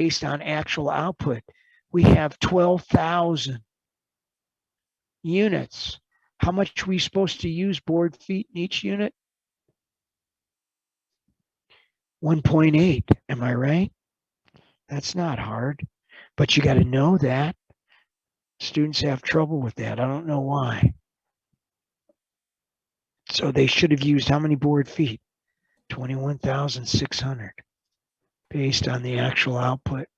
based on actual output. We have 12,000 units. How much are we supposed to use board feet in each unit? 1.8, am I right? That's not hard, but you got to know that. Students have trouble with that. I don't know why. So they should have used how many board feet? 21,600 based on the actual output.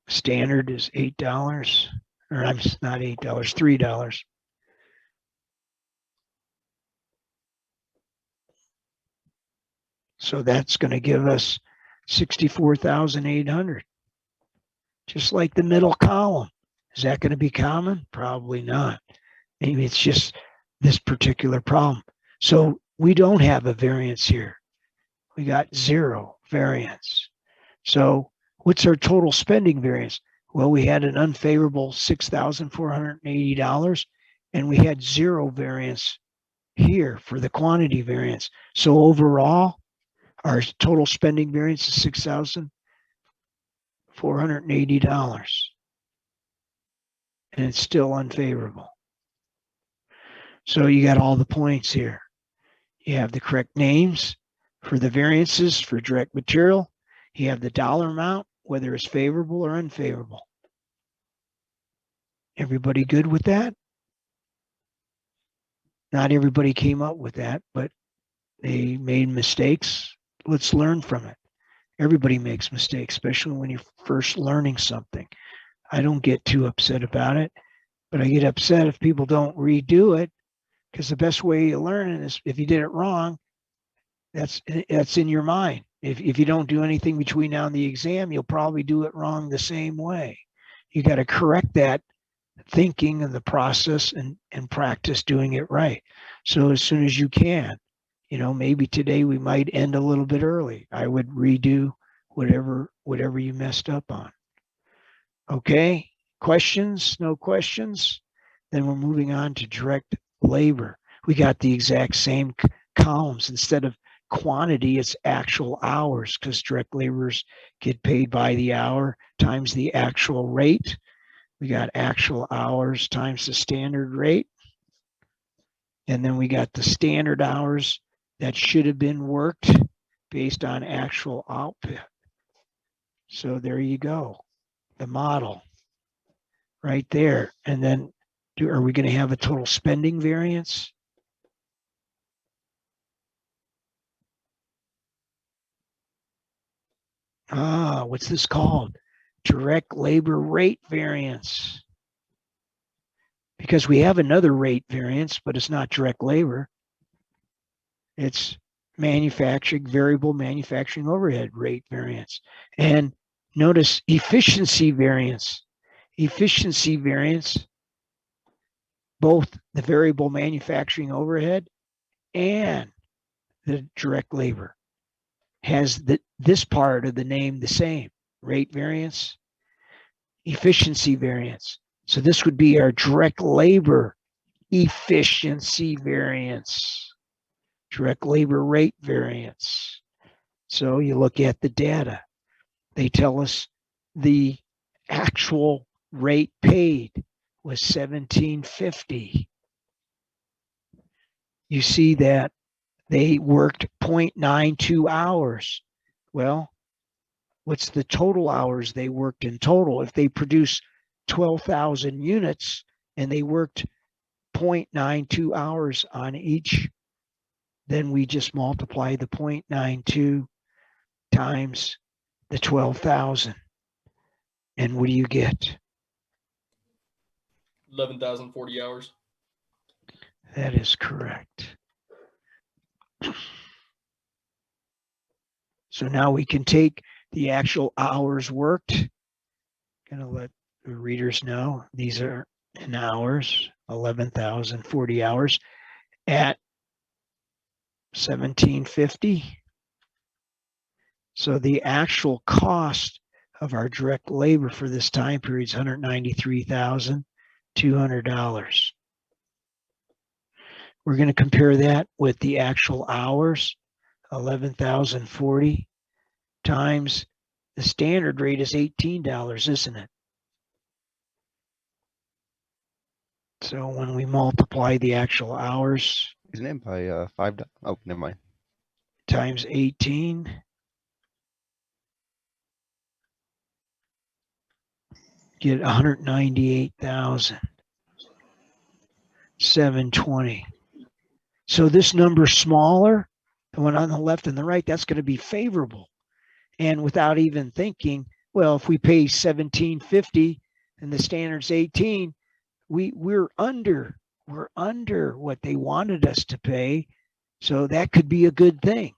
Standard is $8, or I'm not $8, $3. So that's going to give us 64,800. Just like the middle column. Is that going to be common? Probably not. Maybe it's just this particular problem. So we don't have a variance here. We got 0 variance. So what's our total spending variance? Well, we had an unfavorable $6,480, and we had 0 variance here for the quantity variance. So overall, our total spending variance is $6,480, and it's still unfavorable. So you got all the points here. You have the correct names for the variances for direct material. You have the dollar amount, whether it's favorable or unfavorable. Everybody good with that? Not everybody came up with that, but they made mistakes. Let's learn from it. Everybody makes mistakes, especially when you're first learning something. I don't get too upset about it, but I get upset if people don't redo it, because the best way you learn it is if you did it wrong, that's in your mind. If you don't do anything between now and the exam, you'll probably do it wrong the same way. You got to correct that thinking and the process and practice doing it right. So as soon as you can, maybe today we might end a little bit early. I would redo whatever you messed up on. Okay, questions? No questions? Then we're moving on to direct labor. We got the exact same columns. Instead of quantity, it's actual hours, because direct laborers get paid by the hour times the actual rate. We got actual hours times the standard rate. And then we got the standard hours that should have been worked based on actual output. So there you go, the model right there. And then are we going to have a total spending variance? What's this called? Direct labor rate variance. Because we have another rate variance, but it's not direct labor. It's variable manufacturing overhead rate variance. And notice efficiency variance. Efficiency variance, both the variable manufacturing overhead and the direct labor has this part of the name the same, rate variance, efficiency variance. So this would be our direct labor efficiency variance, direct labor rate variance. So you look at the data. They tell us the actual rate paid was $17.50. You see that they worked 0.92 hours. Well, what's the total hours they worked in total? If they produce 12,000 units and they worked 0.92 hours on each, then we just multiply the 0.92 times the 12,000. And what do you get? 11,040 hours. That is correct. So now we can take the actual hours worked. Going to let the readers know these are in hours, 11,040 hours at $17.50. So the actual cost of our direct labor for this time period is $193,200. We're going to compare that with the actual hours, 11,040 times the standard rate is $18, isn't it? So when we multiply the actual hours. Isn't it by $5? Oh, never mind. Times 18. Get 198,720. So this number's smaller. The one on the left and the right, that's going to be favorable. And without even thinking, well, if we pay $17.50 and the standard's 18, we're under what they wanted us to pay. So that could be a good thing.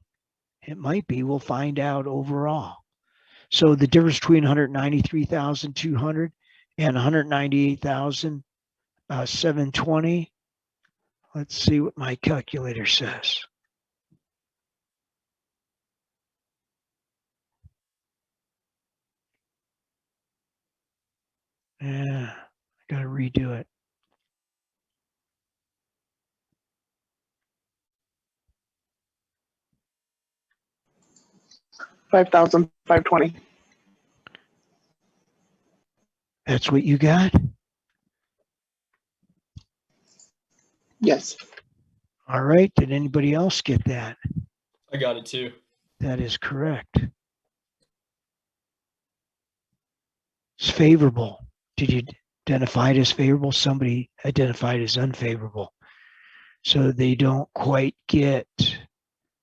It might be. We'll find out overall. So the difference between 193,200 and 198,720. Let's see what my calculator says. Yeah, I got to redo it. $5,520. That's what you got? Yes. All right. Did anybody else get that? I got it too. That is correct. It's favorable. Did you identify it as favorable? Somebody identified as unfavorable. So they don't quite get,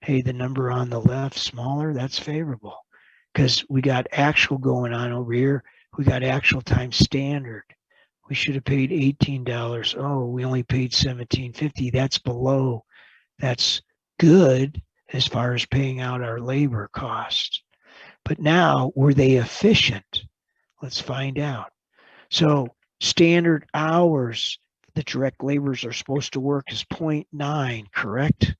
hey, the number on the left smaller, that's favorable. Because we got actual going on over here. We got actual times standard. We should have paid $18. Oh, we only paid $17.50. That's below. That's good as far as paying out our labor costs. But now, were they efficient? Let's find out. So standard hours the direct laborers are supposed to work is 0.9, correct?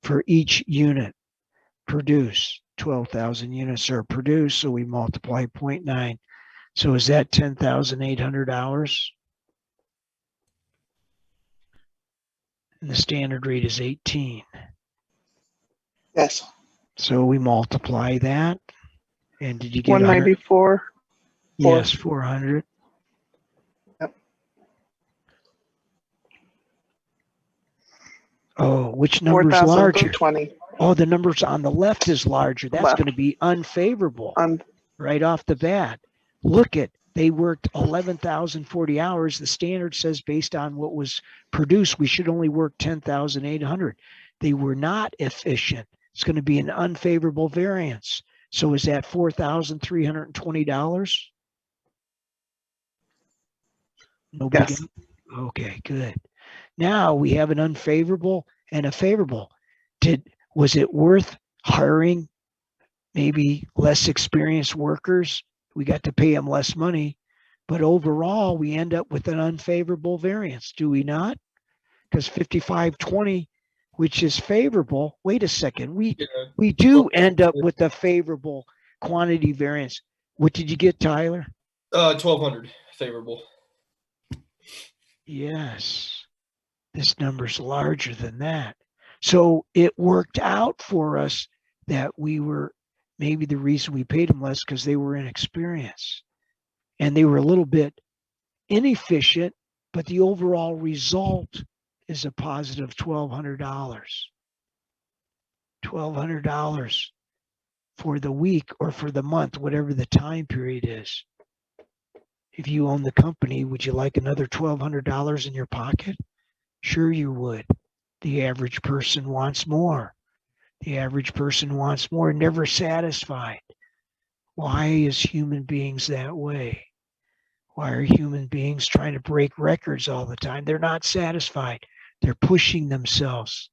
For each unit produced. 12,000 units are produced, so we multiply 0.9. So is that 10,800 hours? And the standard rate is 18. Yes. So we multiply that. And did you get 194? Yes, 400. Yep. Oh, which number's larger? 4,020. Oh, the numbers on the left is larger. That's going to be unfavorable right off the bat. Look at, they worked 11,040 hours. The standard says based on what was produced, we should only work 10,800. They were not efficient. It's going to be an unfavorable variance. So is that $4,320? Nobody Yes. got it? Okay, good. Now we have an unfavorable and a favorable. Was it worth hiring maybe less experienced workers? We got to pay them less money, but overall we end up with an unfavorable variance, do we not? Because 5520, which is favorable, wait a second, we do end up with a favorable quantity variance. What did you get, Tyler? 1,200 favorable. Yes, this number's larger than that. So it worked out for us that we were, maybe the reason we paid them less because they were inexperienced and they were a little bit inefficient, but the overall result is a positive $1,200. $1,200 for the week or for the month, whatever the time period is. If you own the company, would you like another $1,200 in your pocket? Sure you would. The average person wants more. The average person wants more, never satisfied. Why is human beings that way? Why are human beings trying to break records all the time? They're not satisfied. They're pushing themselves.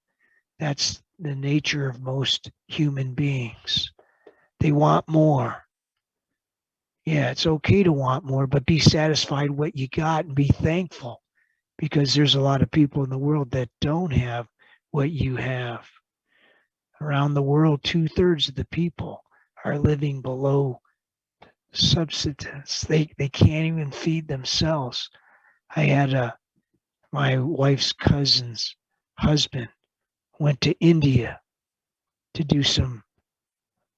That's the nature of most human beings. They want more. Yeah, it's okay to want more, but be satisfied what you got and be thankful, because there's a lot of people in the world that don't have what you have. Around the world, 2/3 of the people are living below subsistence. They can't even feed themselves. I had my wife's cousin's husband went to India to do some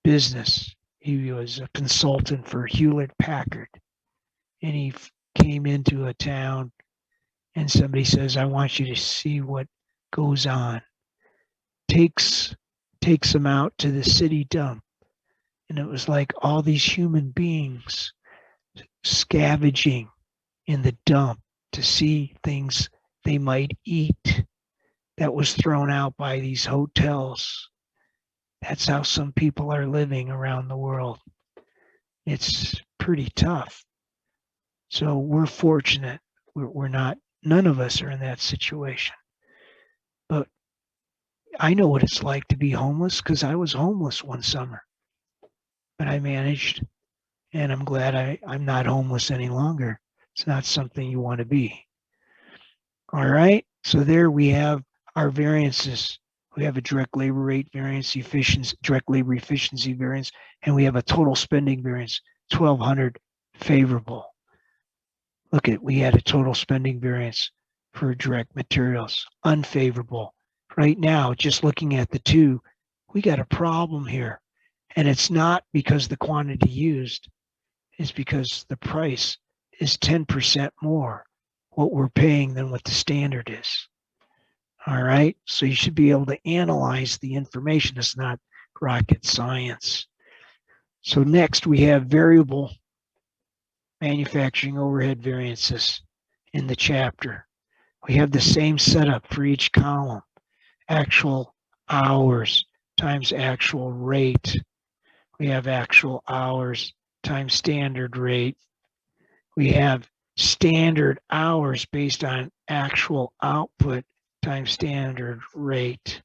business. He was a consultant for Hewlett Packard, and he came into a town, and somebody says, "I want you to see what goes on." Takes him out to the city dump, and it was like all these human beings scavenging in the dump to see things they might eat that was thrown out by these hotels. That's how some people are living around the world. It's pretty tough. So we're fortunate. We're not, none of us are in that situation. But I know what it's like to be homeless because I was homeless one summer. But I managed, and I'm glad I'm not homeless any longer. It's not something you want to be. All right, so there we have our variances. We have a direct labor rate variance, efficiency, direct labor efficiency variance, and we have a total spending variance, 1,200 favorable. Look at, we had a total spending variance for direct materials, unfavorable. Right now, just looking at the two, we got a problem here. And it's not because the quantity used, it's because the price is 10% more what we're paying than what the standard is. All right, so you should be able to analyze the information. It's not rocket science. So next we have variable manufacturing overhead variances in the chapter. We have the same setup for each column. Actual hours times actual rate. We have actual hours times standard rate. We have standard hours based on actual output times standard rate.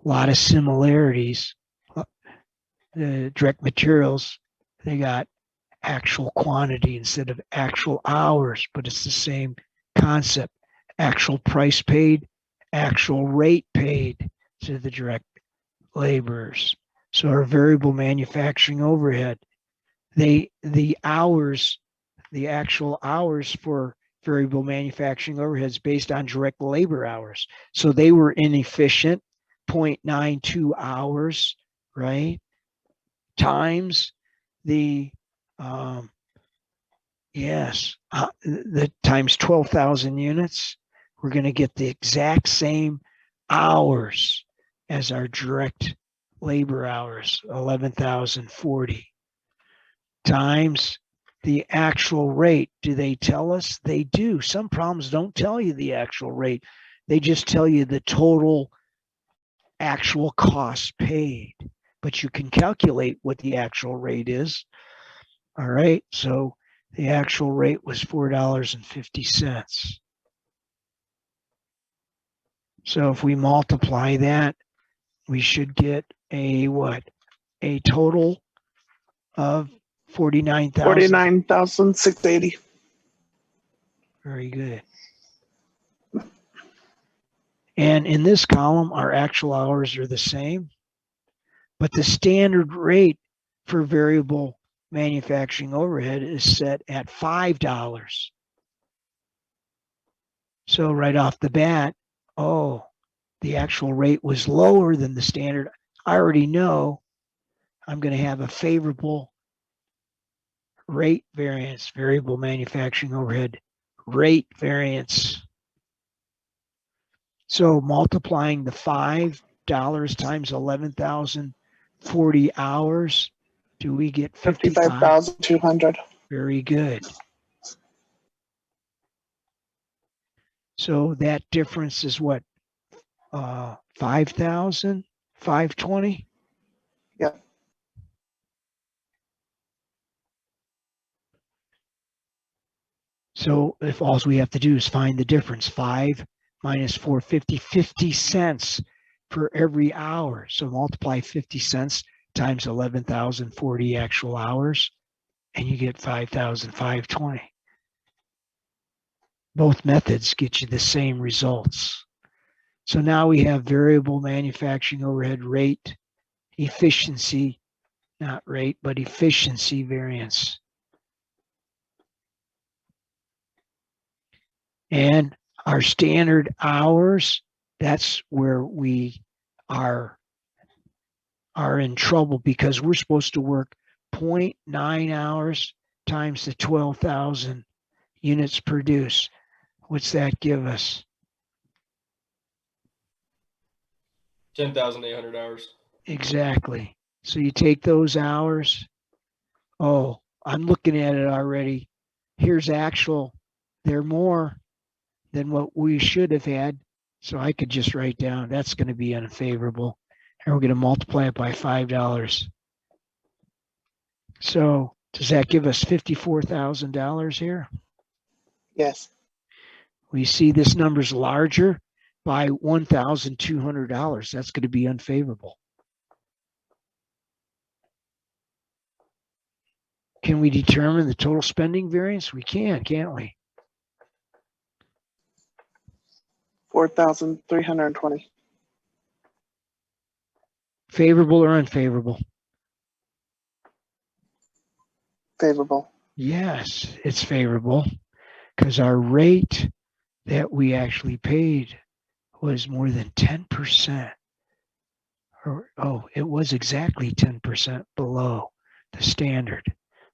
A lot of similarities. The direct materials, they got actual quantity instead of actual hours, but it's the same concept. Actual price paid, actual rate paid to the direct laborers. So our variable manufacturing overhead, the hours, the actual hours for variable manufacturing overheads based on direct labor hours. So they were inefficient, 0.92 hours, right? Times the the times 12,000 units, we're going to get the exact same hours as our direct labor hours, 11,040, times the actual rate. Do they tell us? They do. Some problems don't tell you the actual rate. They just tell you the total actual cost paid, but you can calculate what the actual rate is. All right, so the actual rate was $4.50. So if we multiply that, we should get a what? A total of 49,000. 49,680. Very good. And in this column, our actual hours are the same, but the standard rate for variable manufacturing overhead is set at $5. So right off the bat, oh, the actual rate was lower than the standard. I already know I'm going to have a favorable rate variance, variable manufacturing overhead rate variance. So multiplying the $5 times 11,040 hours, do we get 55? 55,200. Very good. So that difference is what? 5,000, 520? Yep. So if all we have to do is find the difference, 5 minus 450, 50 cents for every hour. So multiply 50 cents times 11,040 actual hours, and you get 5,520. Both methods get you the same results. So now we have variable manufacturing overhead rate, efficiency, not rate, but efficiency variance. And our standard hours, that's where we are are in trouble because we're supposed to work 0.9 hours times the 12,000 units produced. What's that give us? 10,800 hours. Exactly. So you take those hours. Oh, I'm looking at it already. Here's actual. They're more than what we should have had. So I could just write down that's going to be unfavorable. And we're going to multiply it by $5. So does that give us $54,000 here? Yes. We see this number's larger by $1,200. That's going to be unfavorable. Can we determine the total spending variance? We can, can't we? 4,320. Favorable or unfavorable? Favorable. Yes, it's favorable because our rate that we actually paid was more than 10%. It was exactly 10% below the standard.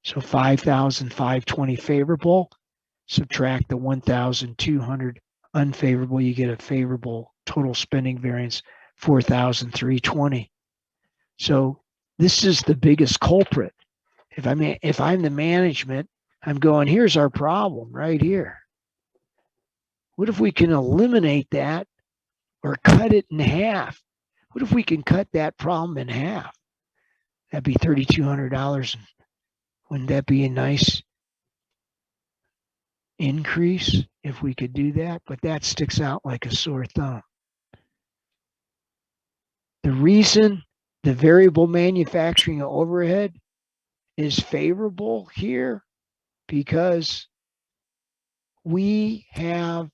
So 5,520 favorable, subtract the 1,200 unfavorable, you get a favorable total spending variance, 4,320. So this is the biggest culprit. If I'm the management, I'm going, here's our problem right here. What if we can eliminate that or cut it in half? What if we can cut that problem in half? That'd be $3,200. Wouldn't that be a nice increase if we could do that? But that sticks out like a sore thumb. The reason the variable manufacturing overhead is favorable here because we have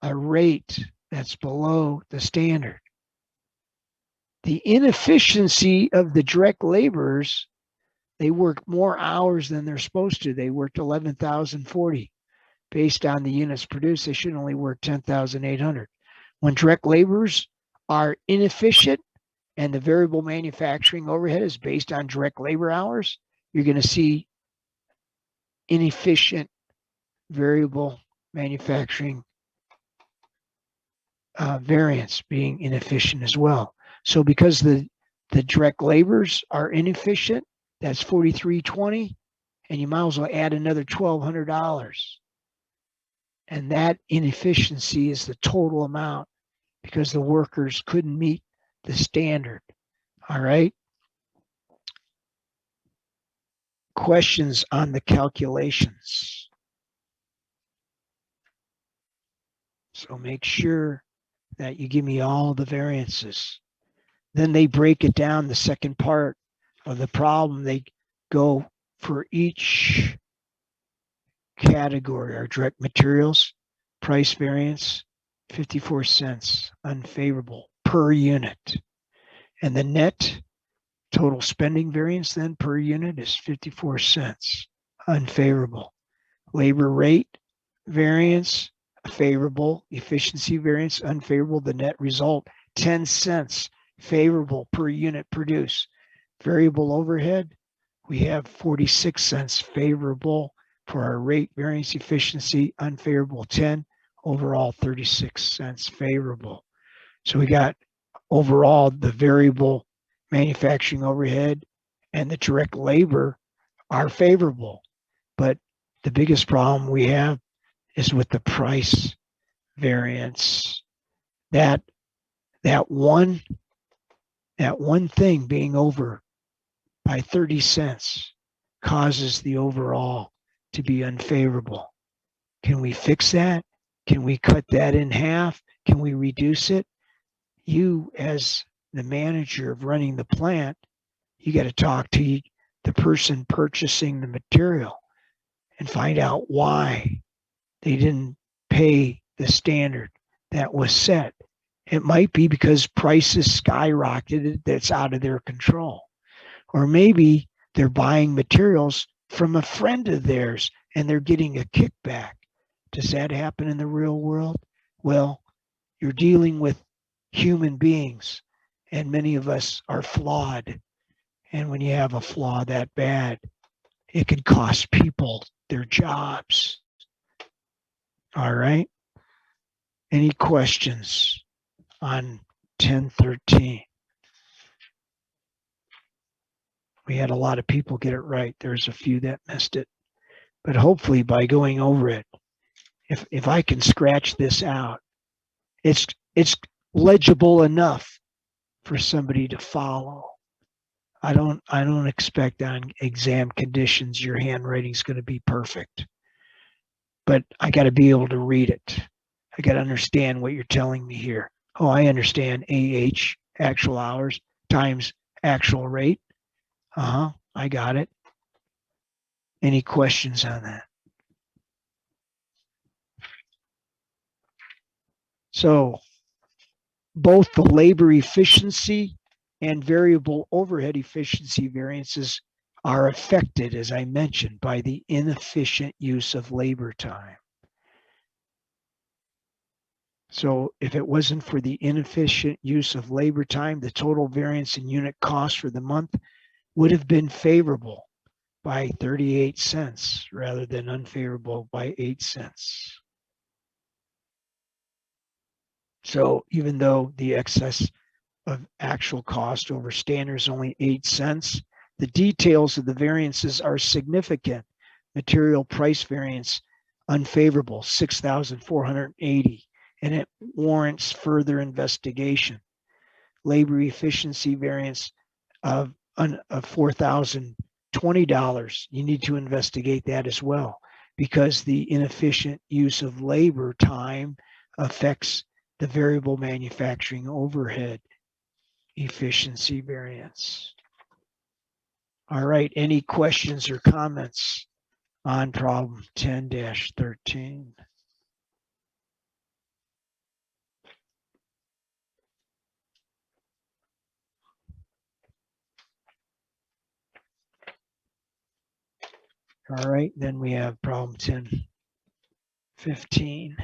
a rate that's below the standard. The inefficiency of the direct laborers, they work more hours than they're supposed to. They worked 11,040. Based on the units produced, they should only work 10,800. When direct laborers are inefficient and the variable manufacturing overhead is based on direct labor hours, you're going to see inefficient variable manufacturing variance being inefficient as well. So because the direct labors are inefficient, that's 4,320, and you might as well add another $1,200. And that inefficiency is the total amount because the workers couldn't meet the standard. All right. Questions on the calculations. So make sure that you give me all the variances. Then they break it down, the second part of the problem. They go for each category. Our direct materials, price variance, 54 cents, unfavorable per unit. And the net total spending variance then per unit is 54 cents, unfavorable. Labor rate variance, favorable. Efficiency variance, unfavorable. The net result, 10 cents, favorable per unit produced. Variable overhead, we have 46 cents favorable for our rate variance efficiency, unfavorable 10, overall 36 cents favorable. So we got overall the variable manufacturing overhead and the direct labor are favorable. But the biggest problem we have is with the price variance. That one thing being over by 30 cents causes the overall to be unfavorable. Can we fix that? Can we cut that in half? Can we reduce it? You, as the manager of running the plant, you got to talk to the person purchasing the material and find out why they didn't pay the standard that was set. It might be because prices skyrocketed that's out of their control. Or maybe they're buying materials from a friend of theirs and they're getting a kickback. Does that happen in the real world? Well, you're dealing with human beings And many of us are flawed. And when you have a flaw that bad, it can cost people their jobs. All right. Any questions on 1013? We had a lot of people get it right. There's a few that missed it. But hopefully by going over it, if I can scratch this out, it's legible enough for somebody to follow. I don't expect on exam conditions your handwriting's going to be perfect. But I got to be able to read it. I got to understand what you're telling me here. Oh, I understand AH, actual hours, times actual rate. I got it. Any questions on that? So both the labor efficiency and variable overhead efficiency variances are affected, as I mentioned, by the inefficient use of labor time. So if it wasn't for the inefficient use of labor time, the total variance in unit cost for the month would have been favorable by 38 cents rather than unfavorable by 8 cents. So even though the excess of actual cost over standard is only 8 cents, the details of the variances are significant. Material price variance unfavorable, 6,480, and it warrants further investigation. Labor efficiency variance of $4,020, you need to investigate that as well, because the inefficient use of labor time affects the variable manufacturing overhead efficiency variance. All right, any questions or comments on problem 10-13? All right, then we have problem 10-15.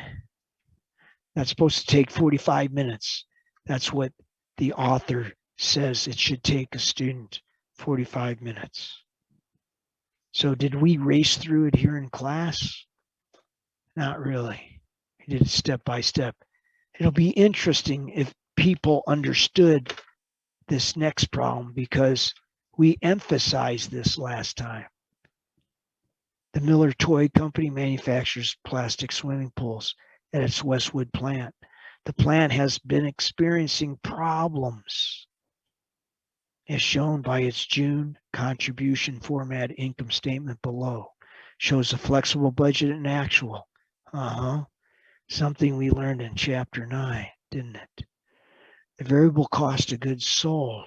That's supposed to take 45 minutes. That's what the author says it should take a student, 45 minutes. So did we race through it here in class? Not really. We did it step by step. It'll be interesting if people understood this next problem because we emphasized this last time. The Miller Toy Company manufactures plastic swimming pools at its Westwood plant. The plant has been experiencing problems, as shown by its June contribution format income statement below. Shows a flexible budget and actual. Something we learned in chapter 9, didn't it? The variable cost of goods sold.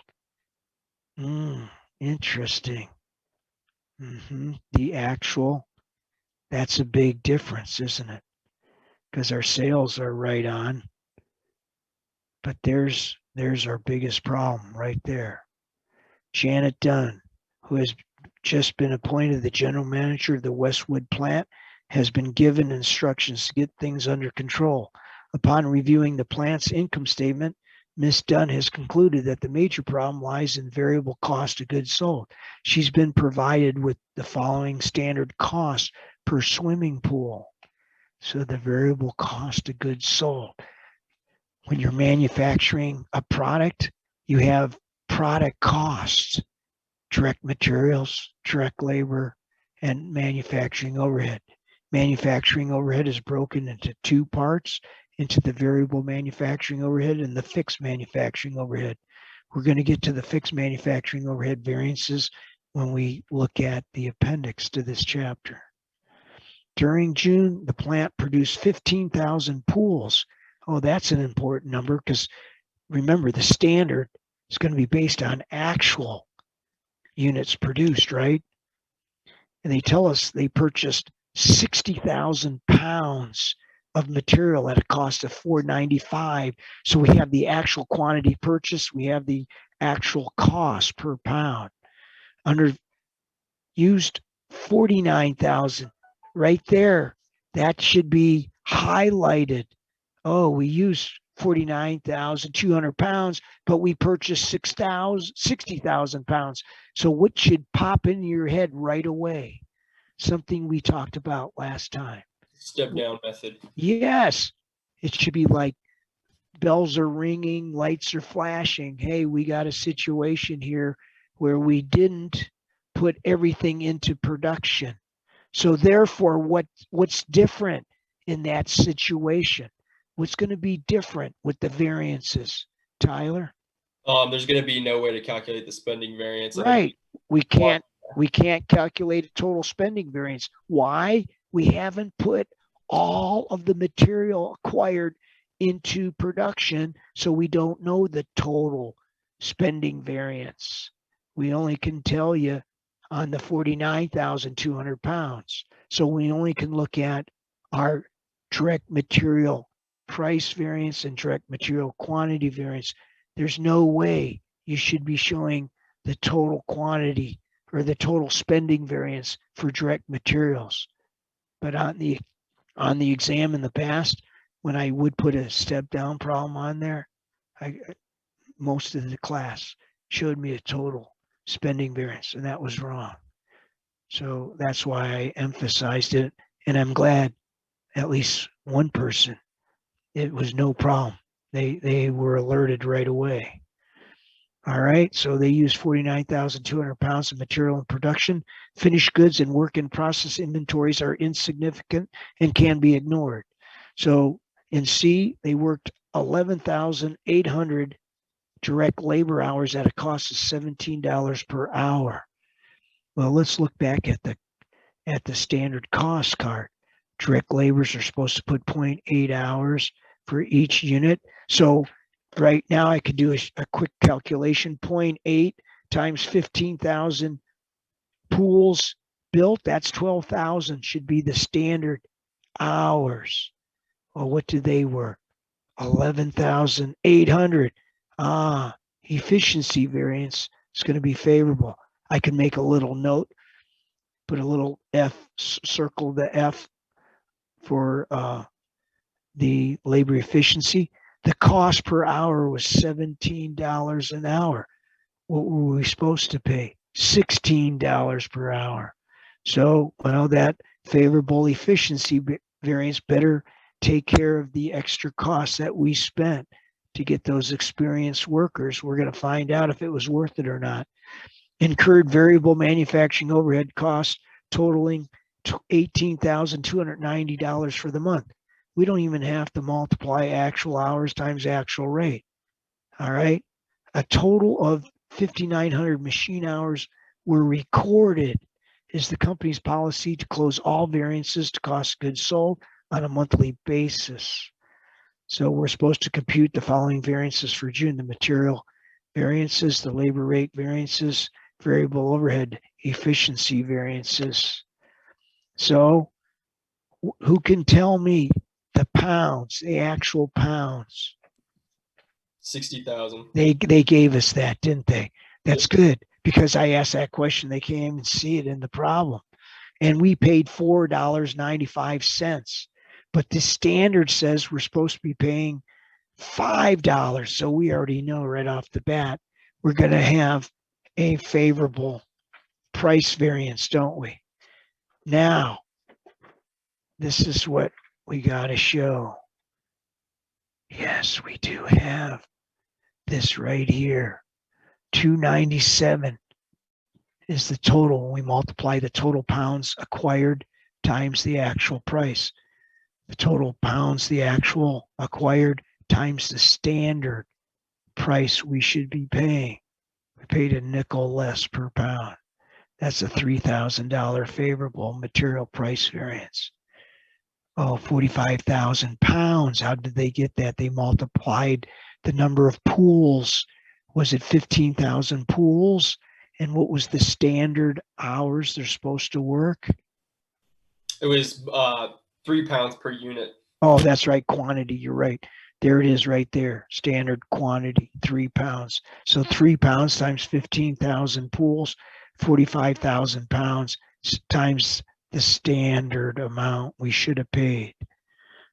Interesting. The actual, that's a big difference, isn't it? Because our sales are right on, but there's our biggest problem right there. Janet Dunn, who has just been appointed the general manager of the Westwood plant, has been given instructions to get things under control. Upon reviewing the plant's income statement, Ms. Dunn has concluded that the major problem lies in variable cost of goods sold. She's been provided with the following standard cost per swimming pool. So the variable cost of goods sold. When you're manufacturing a product, you have product costs, direct materials, direct labor, and manufacturing overhead. Manufacturing overhead is broken into two parts, into the variable manufacturing overhead and the fixed manufacturing overhead. We're going to get to the fixed manufacturing overhead variances when we look at the appendix to this chapter. During June, the plant produced 15,000 pools. Oh, that's an important number because remember, the standard is going to be based on actual units produced, right? And they tell us they purchased 60,000 pounds of material at a cost of $4.95. So we have the actual quantity purchased, we have the actual cost per pound. Under used 49,000 right there. That should be highlighted. Oh, we used 49,200 pounds, but we purchased 60,000 pounds. So what should pop into your head right away? Something we talked about last time. Step down method. Yes, it should be like bells are ringing, lights are flashing. Hey, we got a situation here where we didn't put everything into production. So therefore, what's different in that situation? What's going to be different with the variances, Tyler? There's going to be no way to calculate the spending variance. Right. We can't calculate a total spending variance. Why? We haven't put all of the material acquired into production, so we don't know the total spending variance. We only can tell you on the 49,200 pounds. So we only can look at our direct material price variance and direct material quantity variance. There's no way you should be showing the total quantity or the total spending variance for direct materials. But on the exam in the past, when I would put a step down problem on there, most of the class showed me a total spending variance, and that was wrong. So that's why I emphasized it, and I'm glad at least one person, it was no problem. They were alerted right away. All right, so they use 49,200 pounds of material in production. Finished goods and work in process inventories are insignificant and can be ignored. So in C, they worked 11,800 direct labor hours at a cost of $17 per hour. Well, let's look back at the standard cost card. Direct labors are supposed to put 0.8 hours for each unit. So right now I could do a quick calculation. 0.8 times 15,000 pools built, that's 12,000 should be the standard hours. Well, what do they work? 11,800. Efficiency variance is going to be favorable. I can make a little note, put a little F, circle the F for the labor efficiency. The cost per hour was $17 an hour. What were we supposed to pay? $16 per hour. So, well, that favorable efficiency variance better take care of the extra costs that we spent to get those experienced workers. We're going to find out if it was worth it or not. Incurred variable manufacturing overhead costs totaling $18,290 for the month. We don't even have to multiply actual hours times actual rate. All right. A total of 5,900 machine hours were recorded. Is the company's policy to close all variances to cost of goods sold on a monthly basis. So we're supposed to compute the following variances for June: the material variances, the labor rate variances, variable overhead efficiency variances. So who can tell me the pounds, the actual pounds? 60,000. They gave us that, didn't they? That's good, because I asked that question. They can't even see it in the problem. And we paid $4.95. But the standard says we're supposed to be paying $5. So we already know right off the bat, we're going to have a favorable price variance, don't we? Now, this is what we got to show. Yes, we do have this right here. 297 is the total when we multiply the total pounds acquired times the actual price. The total pounds, the actual acquired times the standard price we should be paying. We paid a nickel less per pound. That's a $3,000 favorable material price variance. Oh, 45,000 pounds. How did they get that? They multiplied the number of pools. Was it 15,000 pools? And what was the standard hours they're supposed to work? It was 3 pounds per unit. Oh, that's right. Quantity. You're right. There it is right there. Standard quantity, 3 pounds. So 3 pounds times 15,000 pools, 45,000 pounds times the standard amount we should have paid.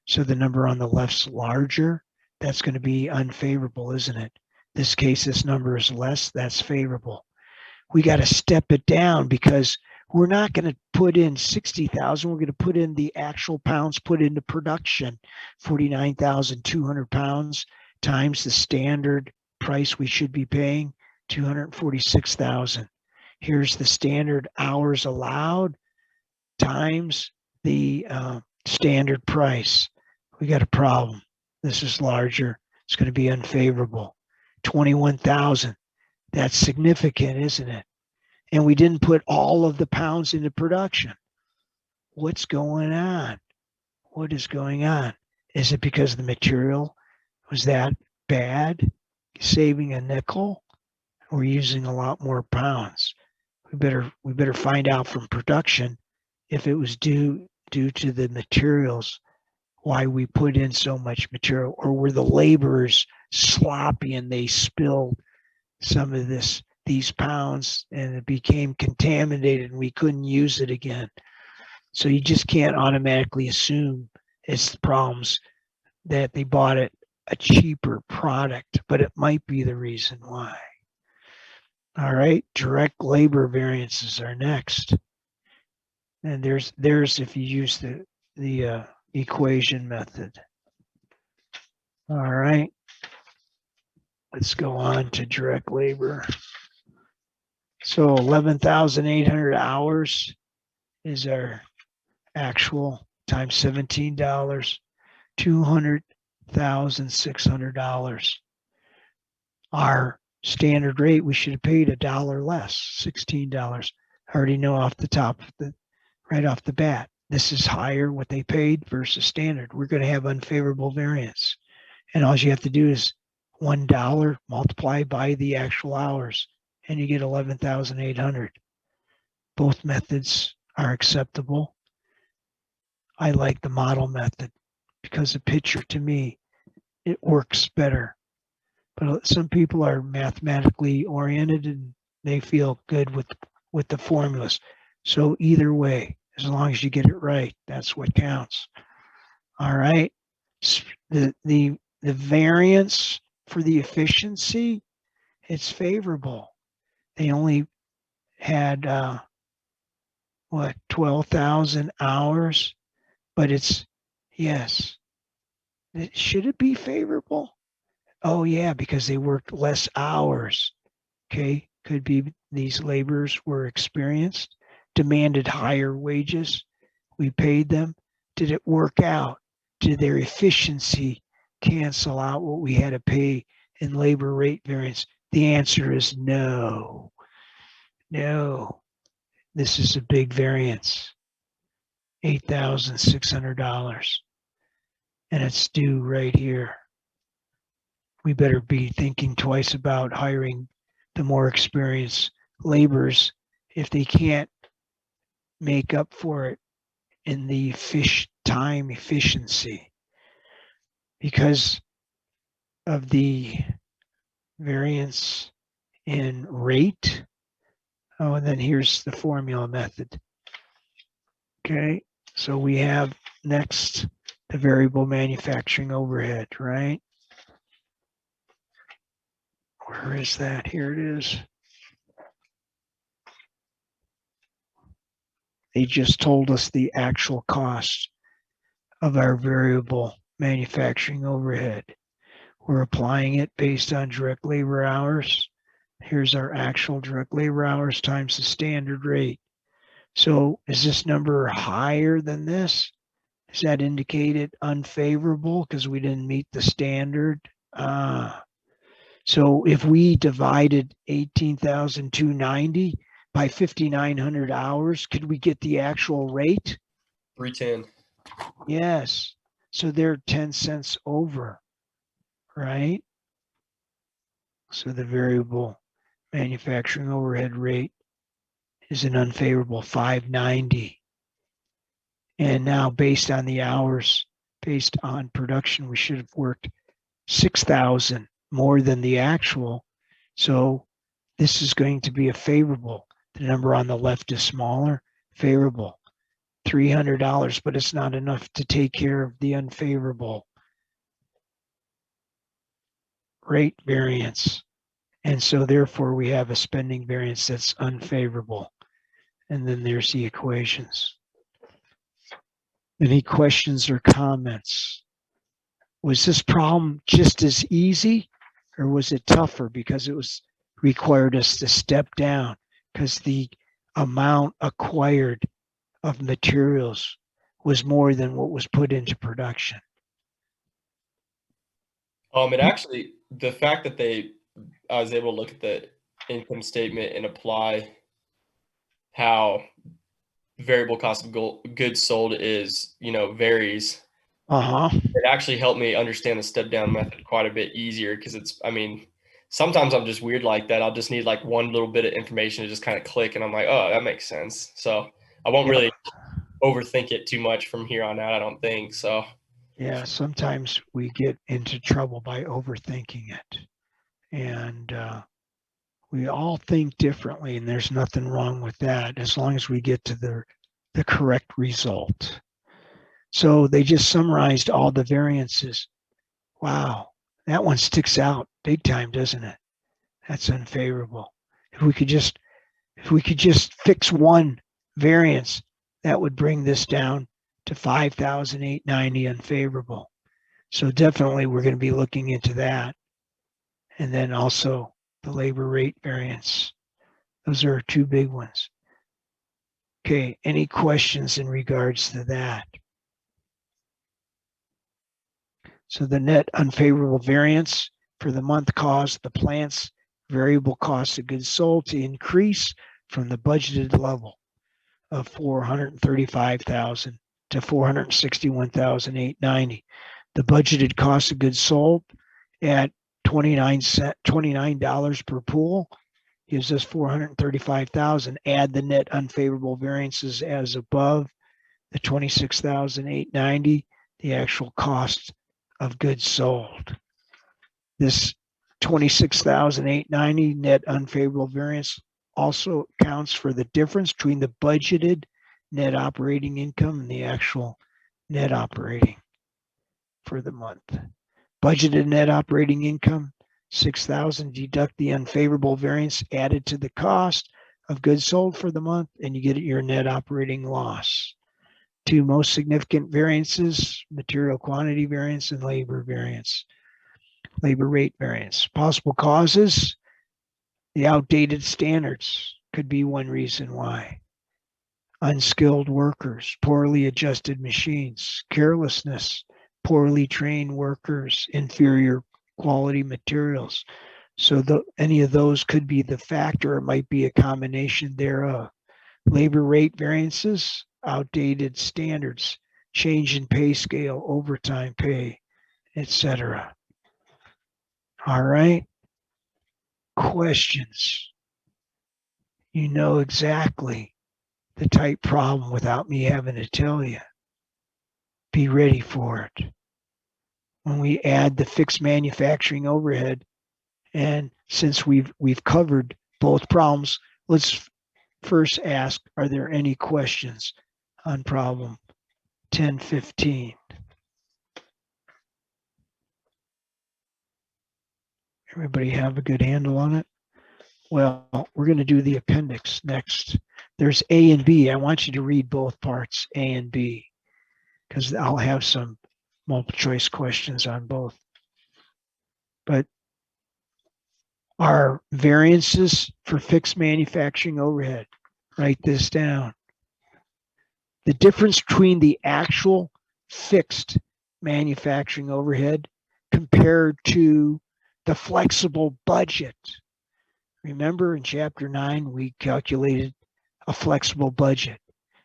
So the number on the left's larger. that's going to be unfavorable, isn't it? This case, this number is less, that's favorable. We got to step it down because we're not going to put in 60,000. We're going to put in the actual pounds put into production, 49,200 pounds times the standard price we should be paying, 246,000. Here's the standard hours allowed times the standard price. We got a problem. This is larger. It's going to be unfavorable. 21,000. That's significant, isn't it? And we didn't put all of the pounds into production. What's going on? What is going on? Is it because the material was that bad, saving a nickel? We're using a lot more pounds. We better find out from production if it was due to the materials, why we put in so much material, or were the laborers sloppy and they spilled some of these pounds and it became contaminated and we couldn't use it again. So you just can't automatically assume it's the problems that they bought it a cheaper product, but it might be the reason why. All right, direct labor variances are next. And there's if you use the equation method. All right, let's go on to direct labor. So 11,800 hours is our actual times $17, $200,600. Our standard rate, we should have paid $1 less, $16. I already know off the top, right off the bat, this is higher what they paid versus standard. We're going to have unfavorable variance. And all you have to do is $1 multiplied by the actual hours, and you get 11,800. Both methods are acceptable. I like the model method because the picture, to me, it works better. But some people are mathematically oriented and they feel good with the formulas. So either way, as long as you get it right, that's what counts. All right. The variance for the efficiency, it's favorable. They only had 12,000 hours, but it's, yes. Should it be favorable? Oh yeah, because they worked less hours. Okay, could be these laborers were experienced, demanded higher wages. We paid them. Did it work out? Did their efficiency cancel out what we had to pay in labor rate variance? The answer is no. No. This is a big variance. $8,600. And it's due right here. We better be thinking twice about hiring the more experienced laborers if they can't make up for it in the time efficiency because of the variance in rate. Oh, and then here's the formula method. Okay, so we have next the variable manufacturing overhead, right? Where is that? Here it is. They just told us the actual cost of our variable manufacturing overhead. We're applying it based on direct labor hours. Here's our actual direct labor hours times the standard rate. So is this number higher than this? Does that indicate it unfavorable because we didn't meet the standard? So if we divided 18,290 by 5,900 hours, could we get the actual rate? 310. Yes. So they're 10 cents over, right? So the variable manufacturing overhead rate is an unfavorable 590. And now based on the hours, based on production, we should have worked 6,000 more than the actual. So this is going to be a favorable. The number on the left is smaller, favorable, $300, but it's not enough to take care of the unfavorable. rate variance. And so therefore we have a spending variance that's unfavorable. And then there's the equations. Any questions or comments? Was this problem just as easy or was it tougher because it was required us to step down because the amount acquired of materials was more than what was put into production? It actually, the fact that I was able to look at the income statement and apply how variable cost of goods sold is, varies. It actually helped me understand the step down method quite a bit easier because sometimes I'm just weird like that. I'll just need like one little bit of information to just kind of click and I'm like, oh, that makes sense. So I won't really overthink it too much from here on out, I don't think. So yeah, sometimes we get into trouble by overthinking it. And we all think differently, and there's nothing wrong with that as long as we get to the correct result. So they just summarized all the variances. Wow, that one sticks out big time, doesn't it? That's unfavorable. If we could just fix one variance, that would bring this down to 5,890 unfavorable. So definitely we're going to be looking into that. And then also the labor rate variance. Those are two big ones. Okay, any questions in regards to that? So the net unfavorable variance for the month caused the plant's variable cost of goods sold to increase from the budgeted level of 435,000 to 461,890. The budgeted cost of goods sold at $29 per pool gives us 435,000. Add the net unfavorable variances as above, the 26,890, the actual cost of goods sold. This 26,890 net unfavorable variance also accounts for the difference between the budgeted net operating income and the actual net operating for the month. Budgeted net operating income, 6,000, deduct the unfavorable variance added to the cost of goods sold for the month, and you get your net operating loss. Two most significant variances, material quantity variance and labor variance, labor rate variance. Possible causes, the outdated standards could be one reason why. Unskilled workers, poorly adjusted machines, carelessness, poorly trained workers, inferior quality materials. So any of those could be the factor. It might be a combination thereof. Labor rate variances, outdated standards, change in pay scale, overtime pay, etc. All right. Questions? You know exactly the type problem without me having to tell you. Be ready for it. When we add the fixed manufacturing overhead, and since we've covered both problems, let's first ask, are there any questions on problem 1015? Everybody have a good handle on it? Well, we're going to do the appendix next. There's A and B. I want you to read both parts, A and B, because I'll have some multiple choice questions on both. But our variances for fixed manufacturing overhead, write this down. The difference between the actual fixed manufacturing overhead compared to the flexible budget. Remember in chapter 9, we calculated a flexible budget.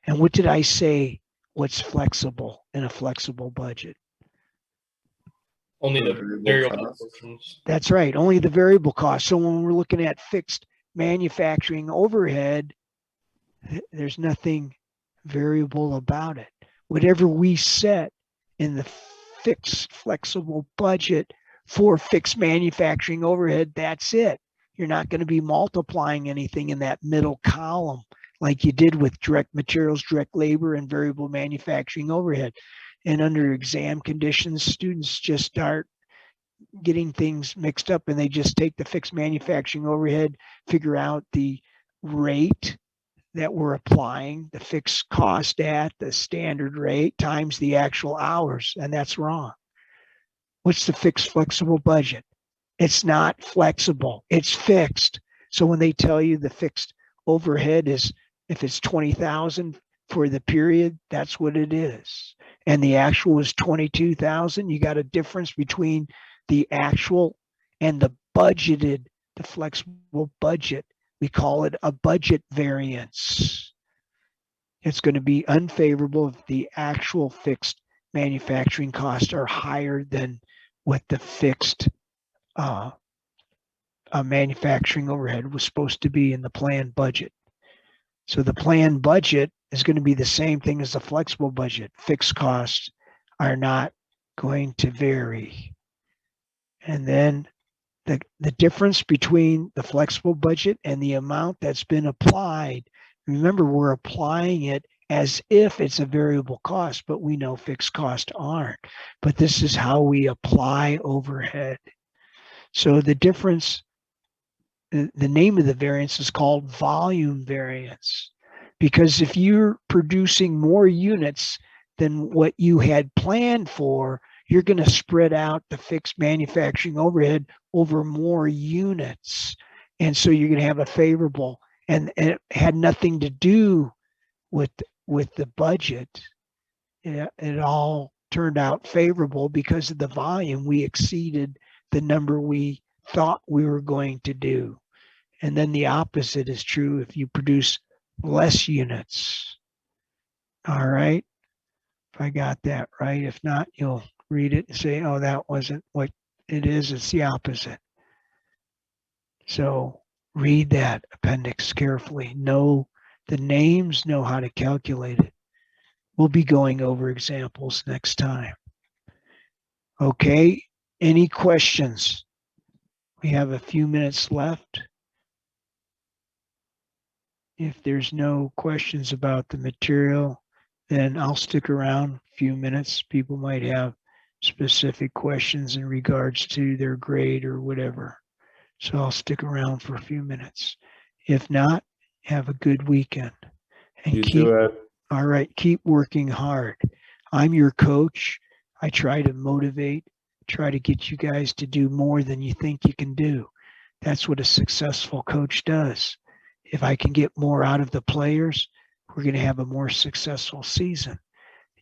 And what did I say? What's flexible in a flexible budget? only the variable portions. That's right, only the variable cost. So when we're looking at fixed manufacturing overhead, there's nothing variable about it. Whatever we set in the fixed flexible budget for fixed manufacturing overhead, that's it. You're not going to be multiplying anything in that middle column like you did with direct materials, direct labor, and variable manufacturing overhead. And under exam conditions, students just start getting things mixed up, and they just take the fixed manufacturing overhead, figure out the rate that we're applying, the fixed cost at the standard rate times the actual hours, and that's wrong. What's the fixed flexible budget? It's not flexible, it's fixed. So when they tell you the fixed overhead is, if it's 20,000 for the period, that's what it is. And the actual is 22,000. You got a difference between the actual and the budgeted, the flexible budget. We call it a budget variance. It's going to be unfavorable if the actual fixed manufacturing costs are higher than what the fixed manufacturing overhead was supposed to be in the planned budget. So the planned budget is going to be the same thing as the flexible budget. Fixed costs are not going to vary. And then the difference between the flexible budget and the amount that's been applied, remember, we're applying it as if it's a variable cost, but we know fixed costs aren't. But this is how we apply overhead. So the difference, the name of the variance is called volume variance, because if you're producing more units than what you had planned for, you're going to spread out the fixed manufacturing overhead over more units. And so you're going to have a favorable, and it had nothing to do with the budget. It all turned out favorable because of the volume. We exceeded the number we thought we were going to do. And then the opposite is true if you produce less units. All right. If I got that right. If not, you'll read it and say, oh, that wasn't what it is. It's the opposite. So read that appendix carefully. Know the names, know how to calculate it. We'll be going over examples next time. Okay. Any questions? We have a few minutes left. If there's no questions about the material, then I'll stick around a few minutes. People might have specific questions in regards to their grade or whatever. So I'll stick around for a few minutes. If not, have a good weekend. And You too, Ed. all right, keep working hard. I'm your coach. I try to motivate, try to get you guys to do more than you think you can do. That's what a successful coach does. If I can get more out of the players, we're going to have a more successful season.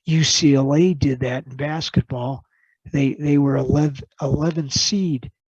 UCLA did that in basketball. They were 11 seed